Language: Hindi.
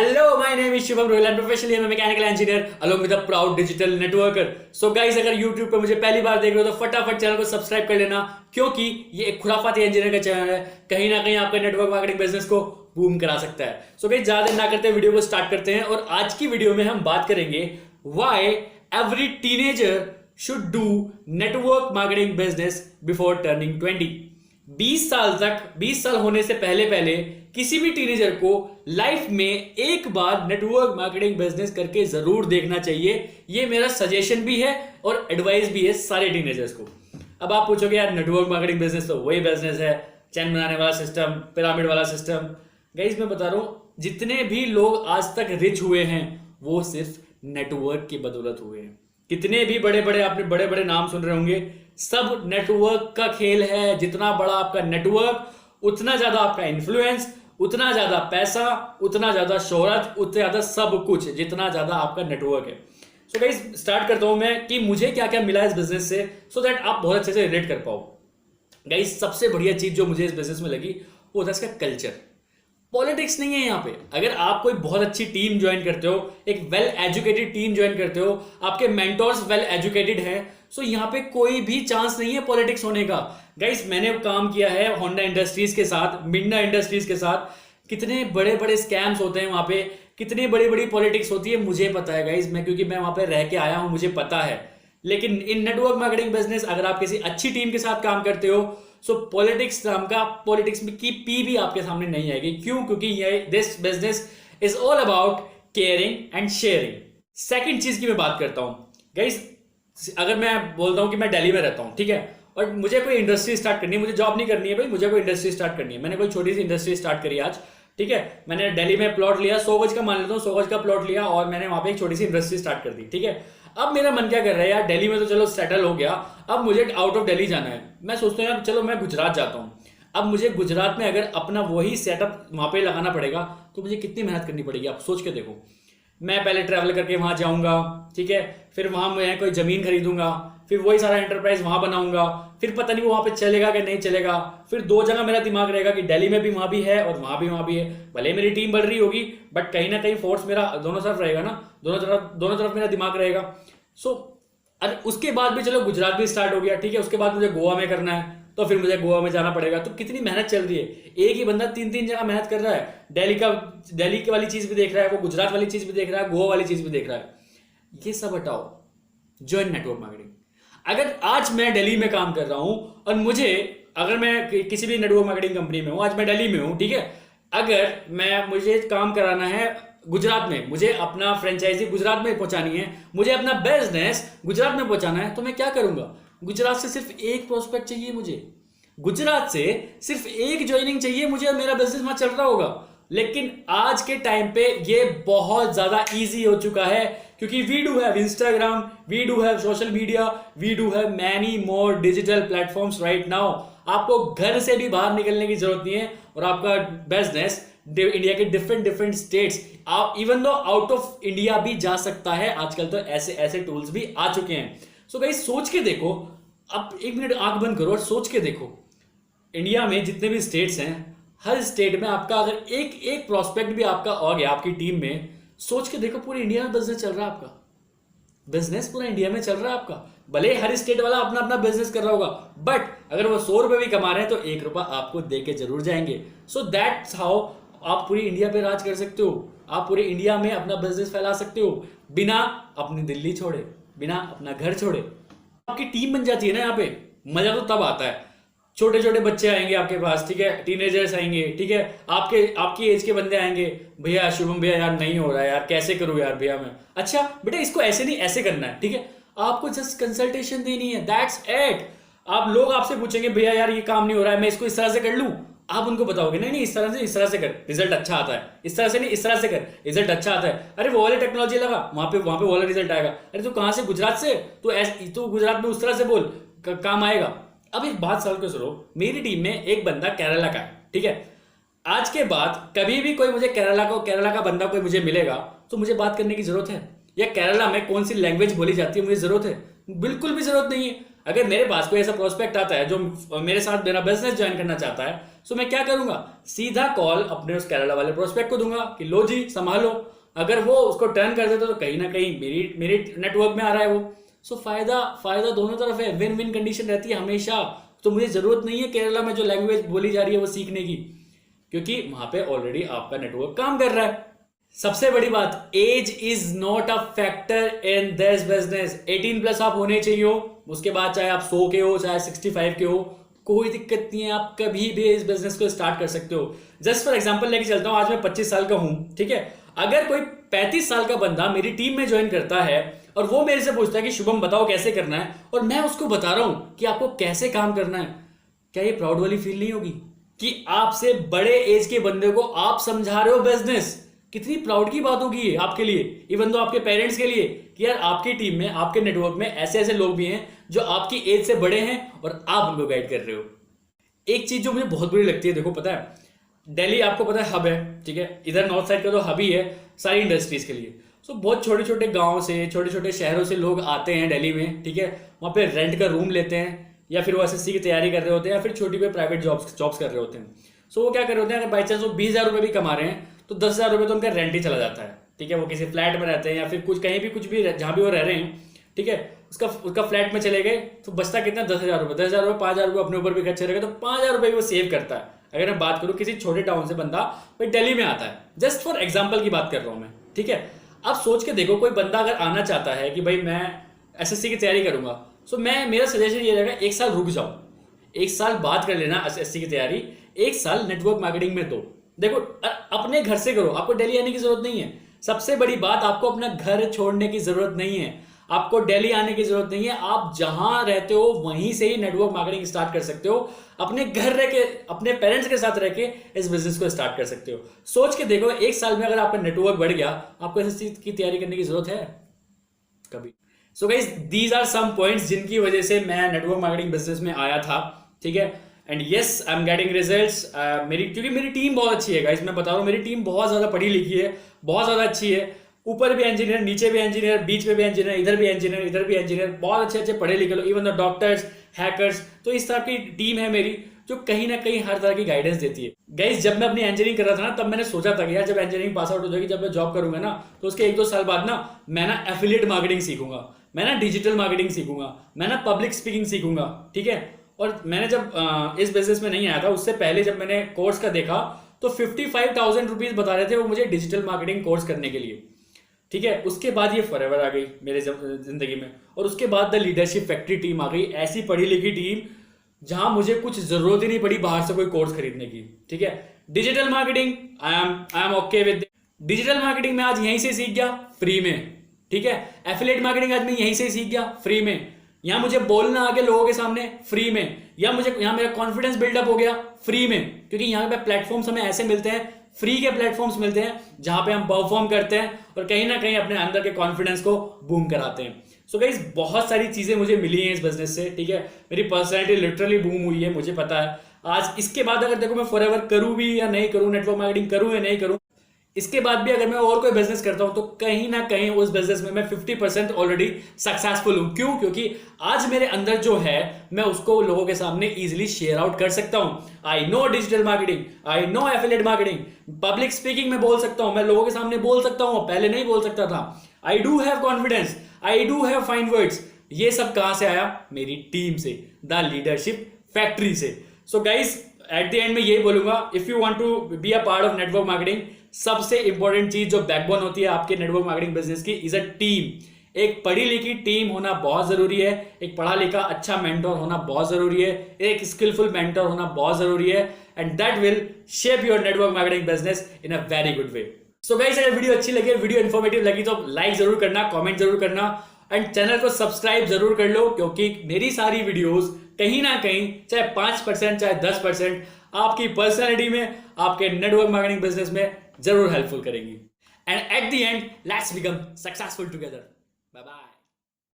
Hello, my name is Shubham Ruhela, professionally I'm a mechanical engineer along with a proud digital networker. So guys, अगर YouTube पे मुझे पहली बार देख रहे हो तो फटाफट चैनल को सब्सक्राइब कर लेना, क्योंकि ये एक खुराफाती इंजीनियर का चैनल है, कहीं ना कहीं आपका नेटवर्क मार्केटिंग बिजनेस को बूम करा सकता है. सो गाइस, ज्यादा देर ना करते वीडियो को स्टार्ट करते हैं और आज की वीडियो में हम बात करेंगे why every teenager should do network marketing business before turning 20. 20 साल होने से पहले पहले किसी भी टीनेजर को लाइफ में एक बार नेटवर्क मार्केटिंग बिजनेस करके जरूर देखना चाहिए. ये मेरा सजेशन भी है और एडवाइस भी है सारे टीनेजर्स को. अब आप पूछोगे यार नेटवर्क मार्केटिंग बिजनेस तो वही बिजनेस है, चैन बनाने वाला सिस्टम, पिरामिड वाला सिस्टम. गाइस, मैं बता रहा हूं, जितने भी लोग आज तक रिच हुए हैं वो सिर्फ नेटवर्क की बदौलत हुए हैं. कितने भी बड़े बड़े आपने बड़े बड़े नाम सुन रहे होंगे, सब नेटवर्क का खेल है. जितना बड़ा आपका नेटवर्क उतना ज्यादा आपका इन्फ्लुएंस, उतना ज्यादा पैसा, उतना ज्यादा शोहरत, उतना ज्यादा सब कुछ, जितना ज्यादा आपका नेटवर्क है. सो गाइस, स्टार्ट करता हूं मैं कि मुझे क्या क्या मिला इस बिजनेस से, सो दैट आप बहुत अच्छे से रिलेट कर पाओ. गाइस, सबसे बढ़िया चीज जो मुझे इस बिजनेस में लगी वो था इसका कल्चर. पॉलिटिक्स नहीं है यहाँ पे. अगर आप कोई बहुत अच्छी टीम ज्वाइन करते हो, एक वेल एजुकेटेड टीम ज्वाइन करते हो, आपके मेंटोर्स वेल एजुकेटेड हैं, सो यहाँ पे कोई भी चांस नहीं है पॉलिटिक्स होने का. गाइस, मैंने काम किया है होंडा इंडस्ट्रीज के साथ, मिंडा इंडस्ट्रीज के साथ. कितने बड़े बड़े स्कैम्स होते हैं वहां पे, कितनी बड़ी बड़ी पॉलिटिक्स होती है, मुझे पता है गाइस. क्योंकि मैं वहां पे रह के आया हूं, मुझे पता है. लेकिन इन नेटवर्क मार्केटिंग बिजनेस अगर आप किसी अच्छी टीम के साथ काम करते हो, सो पॉलिटिक्स नाम का पॉलिटिक्स की पी भी आपके सामने नहीं आएगी. क्यों? क्योंकि ये this business is all about caring and sharing. Second चीज की मैं बात करता हूं गाइस, अगर मैं बोलता हूं कि मैं दिल्ली में रहता हूं, ठीक है, और मुझे कोई इंडस्ट्री स्टार्ट करनी है, मुझे जॉब नहीं करनी है भाई, मुझे कोई इंडस्ट्री स्टार्ट करनी है. मैंने कोई छोटी सी इंडस्ट्री स्टार्ट करी आज, ठीक है. मैंने दिल्ली में प्लॉट लिया, 100 गज का मान लेता हूँ, 100 गज का प्लॉट लिया और मैंने वहां पे एक छोटी सी इंडस्ट्री स्टार्ट कर दी, ठीक है. अब मेरा मन क्या कर रहा है यार, दिल्ली में तो चलो सेटल हो गया, अब मुझे आउट ऑफ दिल्ली जाना है. मैं सोचता हूँ यार चलो मैं गुजरात जाता हूँ. अब मुझे गुजरात में अगर अपना वही सेटअप वहां पे लगाना पड़ेगा तो मुझे कितनी मेहनत करनी पड़ेगी, आप सोच के देखो. मैं पहले ट्रैवल करके वहां जाऊंगा, ठीक है, फिर वहां मैं कोई जमीन खरीदूंगा, फिर वही सारा एंटरप्राइज वहां बनाऊंगा, फिर पता नहीं वो वहां पे चलेगा कि नहीं चलेगा. फिर 2 जगह मेरा दिमाग रहेगा कि दिल्ली में भी वहां भी है और वहां भी है. भले मेरी टीम बढ़ रही होगी बट कहीं ना कहीं फोर्स मेरा दोनों तरफ रहेगा ना, दोनों तरफ मेरा दिमाग रहेगा. सो अरे उसके बाद भी चलो गुजरात भी स्टार्ट हो गया, ठीक है, उसके बाद मुझे गोवा में करना है तो फिर मुझे गोवा में जाना पड़ेगा. तो कितनी मेहनत चल रही है, एक ही बंदा 3 जगह मेहनत कर रहा है. दिल्ली की वाली चीज भी देख रहा है, वो गुजरात वाली चीज भी देख रहा है, गोवा वाली चीज भी देख रहा है. ये सब हटाओ, जॉइन नेटवर्क मार्केटिंग. अगर आज मैं दिल्ली में काम कर रहा हूं और मुझे, अगर मैं किसी भी नेटवर्क मार्केटिंग कंपनी में हूं, आज मैं दिल्ली में हूं, ठीक है, अगर मुझे काम कराना है गुजरात में, मुझे अपना फ्रेंचाइजी गुजरात में पहुंचानी है, मुझे अपना बिजनेस गुजरात में पहुंचाना है, तो मैं क्या करूंगा? गुजरात से सिर्फ एक प्रोस्पेक्ट चाहिए मुझे, गुजरात से सिर्फ एक ज्वाइनिंग चाहिए मुझे और मेरा बिजनेस वहां चल रहा होगा. लेकिन आज के टाइम पे ये बहुत ज्यादा इजी हो चुका है, क्योंकि we do have Instagram, we do have social media, we do have many more digital platforms right now. आपको घर से भी बाहर निकलने की जरूरत नहीं है और आपका बिजनेस इंडिया के डिफरेंट स्टेट्स, आप even though out of India भी जा सकता है. आजकल तो ऐसे टूल्स भी आ चुके हैं. सो गाइस, सोच के देखो, अब 1 मिनट आंख बंद करो और सोच के देखो, इंडिया में जितने भी स्टेट्स हैं, हर स्टेट में आपका अगर एक प्रोस्पेक्ट भी आपका आ गया आपकी टीम में, सोच के देखो पूरे इंडिया में बिजनेस चल रहा है आपका. बिजनेस पूरा इंडिया में चल रहा है आपका. भले हर स्टेट वाला अपना अपना बिजनेस कर रहा होगा, बट अगर वो 100 रुपए भी कमा रहे हैं तो 1 रुपया आपको दे के जरूर जाएंगे. सो दैट्स हाउ आप पूरी इंडिया पे राज कर सकते हो. आप पूरे इंडिया में अपना बिजनेस फैला सकते हो बिना अपनी दिल्ली छोड़े, बिना अपना घर छोड़े. आपकी टीम बन जाती है ना यहाँ पे, मजा तो तब आता है. छोटे छोटे बच्चे आएंगे आपके पास, ठीक है, टीनेजर्स आएंगे, ठीक है, आपकी एज के बंदे आएंगे, भैया शुभम भैया यार नहीं हो रहा है यार, कैसे करूं यार भैया मैं. अच्छा बेटा, इसको ऐसे नहीं ऐसे करना है, ठीक है, आपको जस्ट कंसल्टेशन देनी है, दैट्स इट. आप लोग आपसे पूछेंगे भैया यार ये काम नहीं हो रहा है, मैं इसको इस तरह से कर लूं, आप उनको बताओगे नहीं इस तरह से कर, रिजल्ट अच्छा आता है. इस तरह से नहीं, इस तरह से कर, रिजल्ट अच्छा आता है. अरे वो वाली टेक्नोलॉजी लगा, वहां पे वो वाला रिजल्ट आएगा. अरे तू कहां से, गुजरात से, तू गुजरात में उस तरह से बोल, काम आएगा. अब एक बात समझ के सुनो, मेरी टीम में एक बंदा केरला का है, ठीक है. आज के बाद कभी भी कोई मुझे केरला का बंदा कोई मुझे मिलेगा तो मुझे बात करने की जरूरत है, या केरला में कौन सी लैंग्वेज बोली जाती है मुझे जरूरत है? बिल्कुल भी जरूरत नहीं है. अगर मेरे पास कोई ऐसा प्रोस्पेक्ट आता है जो मेरे साथ मेरा बिजनेस ज्वाइन करना चाहता है, तो मैं क्या करूंगा, सीधा कॉल अपने उस केरला वाले प्रोस्पेक्ट को दूंगा कि लो जी संभालो। अगर वो उसको टर्न कर देता तो कहीं ना कहीं मेरी मेरे नेटवर्क में आ रहा है वो। सो फायदा फायदा दोनों तरफ है, विन विन कंडीशन रहती है हमेशा। तो मुझे जरूरत नहीं है केरला में जो लैंग्वेज बोली जा रही है वो सीखने की, क्योंकि वहां पे ऑलरेडी आपका नेटवर्क काम कर रहा है। सबसे बड़ी बात, age is not a factor in this business. 18 plus आप होने चाहिए हो, उसके बाद चाहे आप 100 के हो चाहे 65 के हो, कोई दिक्कत नहीं है, आप कभी भी इस बिजनेस को स्टार्ट कर सकते हो। जस्ट फॉर एग्जांपल लेके चलता हूं, आज मैं 25 साल का हूं, ठीक है। अगर कोई 35 साल का बंदा मेरी टीम में ज्वाइन करता है और वो मेरे से पूछता है कि शुभम बताओ कैसे करना है, और मैं उसको बता रहा हूं कि आपको कैसे काम करना है, क्या ये प्राउड वाली फील नहीं होगी कि आपसे बड़े एज के बंदे को आप समझा रहे हो बिजनेस? कितनी प्राउड की बात होगी ये आपके लिए, इवन दो आपके पेरेंट्स के लिए, कि यार आपकी टीम में आपके नेटवर्क में ऐसे ऐसे लोग भी हैं जो आपकी एज से बड़े हैं और आप उनको गाइड कर रहे हो। एक चीज जो मुझे बहुत बुरी लगती है, देखो पता है, दिल्ली आपको पता है हब है, ठीक है, इधर नॉर्थ साइड का तो हब ही है सारी इंडस्ट्रीज के लिए। सो बहुत छोटे छोटे गाँव से छोटे छोटे शहरों से लोग आते हैं दिल्ली में, ठीक है, वहाँ पे रेंट का रूम लेते हैं, या फिर वो एसएससी की तैयारी कर रहे होते हैं, या फिर छोटी कोई प्राइवेट जॉब्स कर रहे होते हैं। सो वो क्या कर रहे होते हैं, अगर बाई चांस वो 20,000 रुपये भी कमा रहे हैं तो 10,000 रुपये तो उनका रेंट ही चला जाता है, ठीक है। वो किसी फ्लैट में रहते हैं या फिर कुछ कहीं भी कुछ भी जहाँ भी वो रह रहे हैं, ठीक है, उसका फ्लैट में चले गए तो बचता कितना, 10,000 रुपये। 10,000 रुपये 5,000 रुपये अपने ऊपर भी खर्चे रहेगा, तो 5,000 रुपये वो सेव करता है। अगर मैं बात करूँ किसी छोटे टाउन से बंदा भाई दिल्ली में आता है, जस्ट फॉर एग्जाम्पल की बात कर रहा हूँ मैं, ठीक है। अब सोच के देखो, कोई बंदा अगर आना चाहता है कि भाई मैं एसएससी की तैयारी करूंगा, सो मेरा सजेशन ये रहेगा, 1 साल रुक जाओ, 1 साल बाद कर लेना एसएससी की तैयारी, 1 साल नेटवर्क मार्केटिंग में दो। देखो अपने घर से करो, आपको दिल्ली आने की जरूरत नहीं है। सबसे बड़ी बात, आपको अपना घर छोड़ने की जरूरत नहीं है, आपको दिल्ली आने की जरूरत नहीं है। आप जहां रहते हो वहीं से ही नेटवर्क मार्केटिंग स्टार्ट कर सकते हो। अपने घर रह के, अपने पेरेंट्स के साथ रह के इस बिजनेस को स्टार्ट कर सकते हो। सोच के देखो, 1 साल में अगर आपका नेटवर्क बढ़ गया, आपको एसएससी की तैयारी करने की जरूरत है कभी? So guys, these are some points जिनकी वजह से मैं नेटवर्क मार्केटिंग बिजनेस में आया था, ठीक है। And yes, I am getting results. क्योंकि मेरी टीम बहुत अच्छी है गाइस, मैं बता रहा हूँ, मेरी टीम बहुत ज्यादा पढ़ी लिखी है, बहुत ज्यादा अच्छी है। ऊपर भी इंजीनियर, नीचे भी इंजीनियर, बीच में भी इंजीनियर, इधर भी इंजीनियर, इधर भी इंजीनियर, बहुत अच्छे अच्छे पढ़े लिखे लोग, इवन द डॉक्टर्स, हैकर्स। तो इस तरह की टीम है मेरी जो कहीं ना कहीं हर तरह की गाइडेंस देती है। गाइस, जब मैं अपनी इंजीनियरिंग कर रहा था ना, तब मैंने सोचा था कि यार जब इंजीनियरिंग पास आउट हो जाएगी, जब मैं जॉब करूंगा ना, तो उसके 1-2 साल बाद ना मैं ना एफिलिएट मार्केटिंग सीखूंगा, मैं ना डिजिटल मार्केटिंग सीखूंगा, मैं ना पब्लिक स्पीकिंग सीखूंगा, ठीक है। और मैंने जब इस बिजनेस में नहीं आया था, उससे पहले जब मैंने कोर्स का देखा तो 55,000 रुपीज बता रहे थे वो मुझे डिजिटल मार्केटिंग कोर्स करने के लिए, ठीक है। उसके बाद ये फॉरएवर आ गई मेरे जिंदगी में, और उसके बाद द लीडरशिप फैक्ट्री टीम आ गई, ऐसी पढ़ी लिखी टीम जहां मुझे कुछ जरूरत ही नहीं पड़ी बाहर से कोई कोर्स खरीदने की, ठीक है। Digital marketing I am okay with. Digital marketing में आज यहीं से सीख गया फ्री में, ठीक है। एफिलिएट मार्केटिंग आज मैं यहीं से सीख गया फ्री में। यहां मुझे बोलना आगे लोगों के सामने फ्री में, या मुझे यहां मेरा कॉन्फिडेंस बिल्डअप हो गया फ्री में, क्योंकि यहां पे प्लेटफॉर्म्स हमें ऐसे मिलते हैं, फ्री के प्लेटफॉर्म्स मिलते हैं जहां पे हम परफॉर्म करते हैं और कहीं ना कहीं अपने अंदर के कॉन्फिडेंस को बूम कराते हैं। सो गाइस, बहुत सारी चीजें मुझे मिली हैं इस बिजनेस से, ठीक है। मेरी पर्सनैलिटी लिटरली बूम हुई है, मुझे पता है। आज इसके बाद अगर देखो मैं फॉरएवर करूं भी या नहीं करूं, नेटवर्क मार्केटिंग करूं या नहीं करूं, इसके बाद भी अगर मैं और कोई बिजनेस करता हूं तो कहीं ना कहीं उस बिजनेस में मैं 50% ऑलरेडी सक्सेसफुल हूं। क्यों? क्योंकि आज मेरे अंदर जो है मैं उसको लोगों के सामने इजीली शेयर आउट कर सकता हूं। I know digital marketing, I know affiliate marketing, public speaking में बोल सकता हूं, मैं लोगों के सामने बोल सकता हूं, पहले नहीं बोल सकता था। I do have confidence, I do have fine words. ये सब कहां से आया? मेरी टीम से, द लीडरशिप फैक्ट्री से। So guys, at the end में यही बोलूंगा, if you want to be a part of network marketing, सबसे इंपॉर्टेंट चीज जो बैकबोन होती है आपके नेटवर्क मार्केटिंग बिजनेस की, इज अ टीम। एक पढ़ी लिखी टीम होना बहुत जरूरी है, एक पढ़ा लिखा अच्छा मेंटोर होना बहुत जरूरी है, एक स्किलफुल मेंटोर होना बहुत जरूरी है, and that will shape your network marketing business in a very good way. So guys, अगर वीडियो अच्छी लगी, वीडियो इन्फॉर्मेटिव लगी तो लाइक जरूर करना, कमेंट जरूर करना, एंड चैनल को सब्सक्राइब जरूर कर लो, क्योंकि मेरी सारी वीडियोस कहीं ना कहीं चाहे 5% चाहे 10% आपकी पर्सनैलिटी में, आपके नेटवर्क मार्केटिंग बिजनेस में जरूर हेल्पफुल करेंगी। And at the end, let's become successful together. Bye bye.